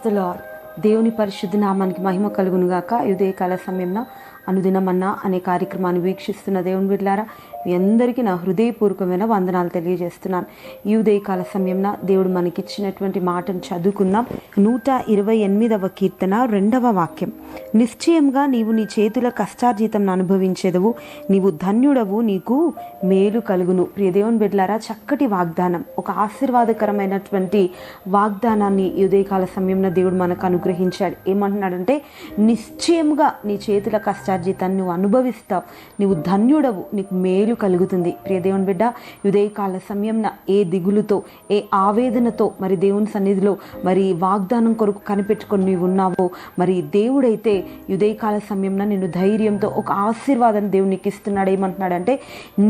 The lord. దేవుని పరిశుద్ధ నామానికి మహిమ కలుగునుగాక. ఉదయకాల సమయంలో అనుదినమన్నా అనే కార్యక్రమాన్ని వీక్షిస్తున్న దేవుని బిడ్డలారా, మీ అందరికీ నా హృదయపూర్వకమైన వందనాలు తెలియజేస్తున్నాను. ఈ ఉదయకాల సమయంలో దేవుడు మనకిచ్చినటువంటి మాటను చదువుకుందాం. 128వ కీర్తన 2వ వాక్యం. నిశ్చయంగా నీవు నీ చేతుల కష్టార్జితం అనుభవించేదవు, నీవు ధన్యుడవు, నీకు మేలు కలుగును. ప్రియ దేవుని బిడ్డలారా, చక్కటి వాగ్దానం, ఒక ఆశీర్వాదకరమైనటువంటి వాగ్దానాన్ని ఈ ఉదయకాల సమయంలో దేవుడు మనకు అనుగ్రహించాడు. ఏమంటున్నాడంటే, నిశ్చయముగా నీ చేతుల కష్టార్జితాన్ని నువ్వు అనుభవిస్తావు, నీవు ధన్యుడవు, నీకు మేలు కలుగుతుంది. ప్రియ దేవుని బిడ్డ, ఉదయకాల సమయంలో ఏ దిగులుతో, ఏ ఆవేదనతో మరి దేవుని సన్నిధిలో మరి వాగ్దానం కొరకు కనిపెట్టుకొని నీవు ఉన్నావో, మరి దేవుడైతే ఉదయకాల సమయంలో నిన్ను ధైర్యంతో ఒక ఆశీర్వాదాన్ని దేవుడు నీకు ఇస్తున్నాడు. ఏమంటున్నాడంటే,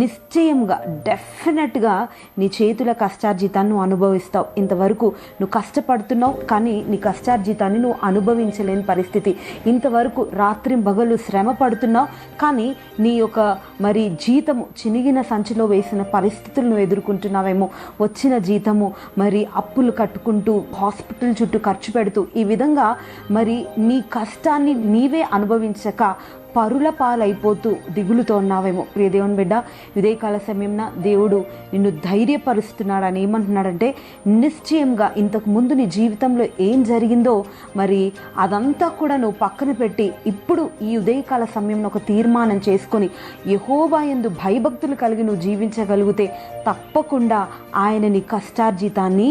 నిశ్చయంగా డెఫినెట్గా నీ చేతుల కష్టార్జితాన్ని నువ్వు అనుభవిస్తావు. ఇంతవరకు నువ్వు కష్టపడుతున్నావు, కానీ నీ కష్టార్జితాన్ని నువ్వు అనుభవించలేని పరిస్థితి. ఇంతవరకు రాత్రింబగలు శ్రమ పడుతున్నావు, కానీ నీ యొక్క మరి జీతము చినిగిన సంచిలో వేసిన పరిస్థితులు నువ్వు ఎదుర్కొంటున్నావేమో. వచ్చిన జీతము మరి అప్పులు కట్టుకుంటూ హాస్పిటల్ చుట్టూ ఖర్చు పెడుతూ ఈ విధంగా మరి నీ కష్టాన్ని నీవే అనుభవించక పరుల పాలైపోతూ దిగులుతో ఉన్నావేమో. ప్రియ దేవుని బిడ్డ, ఉదయకాల సమయంలో దేవుడు నిన్ను ధైర్యపరుస్తున్నాడు. అని ఏమంటున్నాడంటే, నిశ్చయంగా ఇంతకు ముందు నీ జీవితంలో ఏం జరిగిందో మరి అదంతా కూడా నువ్వు పక్కన పెట్టి ఇప్పుడు ఈ ఉదయకాల సమయంలో ఒక తీర్మానం చేసుకొని యెహోవా యందు భయభక్తులు కలిగి నువ్వు జీవించగలిగితే తప్పకుండా ఆయన నీ కష్టార్జితాన్ని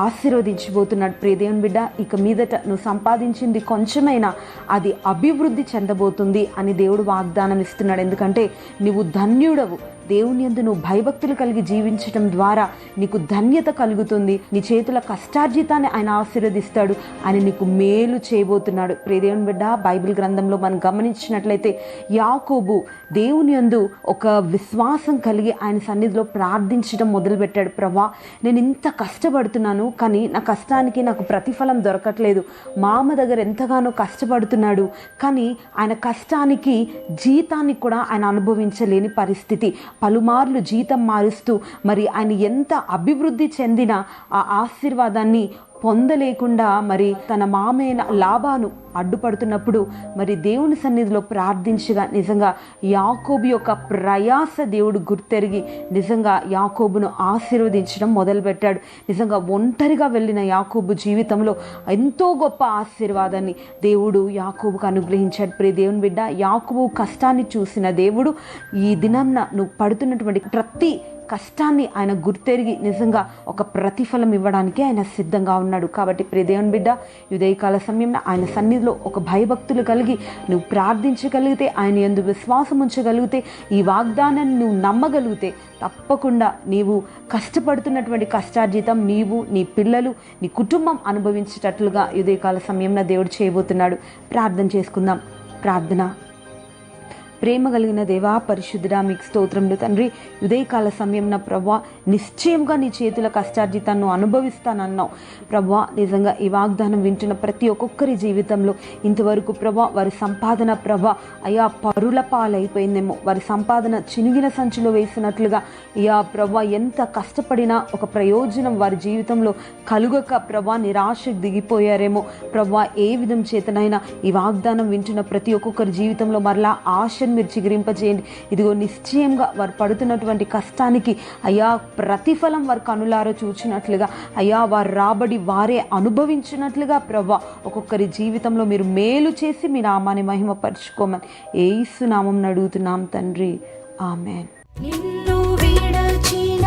ఆశీర్వదించబోతున్నాడు. ప్రియ దేవుని బిడ్డ, ఇక మీదట నువ్వు సంపాదించింది కొంచెమైనా అది అభివృద్ధి చెందబోతుంది అని దేవుడు వాగ్దానం ఇస్తున్నాడు. ఎందుకంటే నీవు ధన్యుడవు, దేవుని యందు నువ్వు భయభక్తులు కలిగి జీవించడం ద్వారా నీకు ధన్యత కలుగుతుంది. నీ చేతుల కష్టార్జితాన్ని ఆయన ఆశీర్వదిస్తాడు, ఆయన నీకు మేలు చేయబోతున్నాడు. ప్రియ దేవుని బిడ్డ, బైబిల్ గ్రంథంలో మనం గమనించినట్లయితే యాకోబు దేవుని యందు ఒక విశ్వాసం కలిగి ఆయన సన్నిధిలో ప్రార్థించడం మొదలుపెట్టాడు. ప్రభా, నేను ఇంత కష్టపడుతున్నాను, కానీ నా కష్టానికి నాకు ప్రతిఫలం దొరకట్లేదు. మామ దగ్గర ఎంతగానో కష్టపడుతున్నాడు, కానీ ఆయన కష్టానికి జీతాన్ని కూడా ఆయన అనుభవించలేని పరిస్థితి. పలుమార్లు జీతం మారుస్తూ మరి ఆయన ఎంత అభివృద్ధి చెందిన ఆ ఆశీర్వాదాన్ని పొందలేకుండా మరి తన మామైన లాబాను అడ్డుపడుతున్నప్పుడు మరి దేవుని సన్నిధిలో ప్రార్థించగా నిజంగా యాకోబు యొక్క ప్రయాస దేవుడు గుర్తెరిగి నిజంగా యాకోబును ఆశీర్వదించడం మొదలుపెట్టాడు. నిజంగా ఒంటరిగా వెళ్ళిన యాకోబు జీవితంలో ఎంతో గొప్ప ఆశీర్వాదాన్ని దేవుడు యాకోబుకు అనుగ్రహించాడు. ప్రియ దేవుని బిడ్డ, యాకోబు కష్టాన్ని చూసిన దేవుడు ఈ దినంన నువ్వు పడుతున్నటువంటి ప్రతి కష్టాన్ని ఆయన గుర్తెరిగి నిజంగా ఒక ప్రతిఫలం ఇవ్వడానికి ఆయన సిద్ధంగా ఉన్నాడు. కాబట్టి ప్రియ దేవుని బిడ్డ, ఉదయకాల సమయంలో ఆయన సన్నిధిలో ఒక భయభక్తులు కలిగి నువ్వు ప్రార్థించగలిగితే, ఆయన యందు విశ్వాసం ఉంచగలిగితే, ఈ వాగ్దానాన్ని నువ్వు నమ్మగలిగితే తప్పకుండా నీవు కష్టపడుతున్నటువంటి కష్టార్జితం నీవు, నీ పిల్లలు, నీ కుటుంబం అనుభవించేటట్లుగా ఉదయకాల సమయంలో దేవుడు చేయబోతున్నాడు. ప్రార్థన చేసుకుందాం. ప్రార్థన. ప్రేమ కలిగిన దేవా, పరిశుద్ధుడా, మీకు స్తోత్రములు తండ్రి. ఉదయకాల సమయంలో ప్రభా, నిశ్చయంగా నీ చేతుల కష్టార్జితాన్ని అనుభవిస్తానన్నావు ప్రభా. నిజంగా ఈ వాగ్దానం వింటున్న ప్రతి ఒక్కొక్కరి జీవితంలో ఇంతవరకు ప్రభా వారి సంపాదన ప్రభా అయా పరుల పాలైపోయిందేమో, వారి సంపాదన చినిగిన సంచిలో వేసినట్లుగా అయ్యా ప్రభా ఎంత కష్టపడినా ఒక ప్రయోజనం వారి జీవితంలో కలుగక ప్రభా నిరాశకు దిగిపోయారేమో ప్రభా. ఏ విధం చేతనైనా ఈ వాగ్దానం వింటున్న ప్రతి ఒక్కొక్కరి జీవితంలో మరలా ఆశ మీరు చిగురింపజేయండి. ఇదిగో నిశ్చయంగా వారు పడుతున్నటువంటి కష్టానికి అయ్యా ప్రతిఫలం వారు కనులారో చూచినట్లుగా అయ్యా వారు రాబడి వారే అనుభవించినట్లుగా ప్రభా ఒక్కొక్కరి జీవితంలో మీరు మేలు చేసి మీ నామాన్ని మహిమపరచుకోమని యేసు నామమున అడుగుతున్నాం తండ్రి, ఆమేన్. నిన్ను విడచిన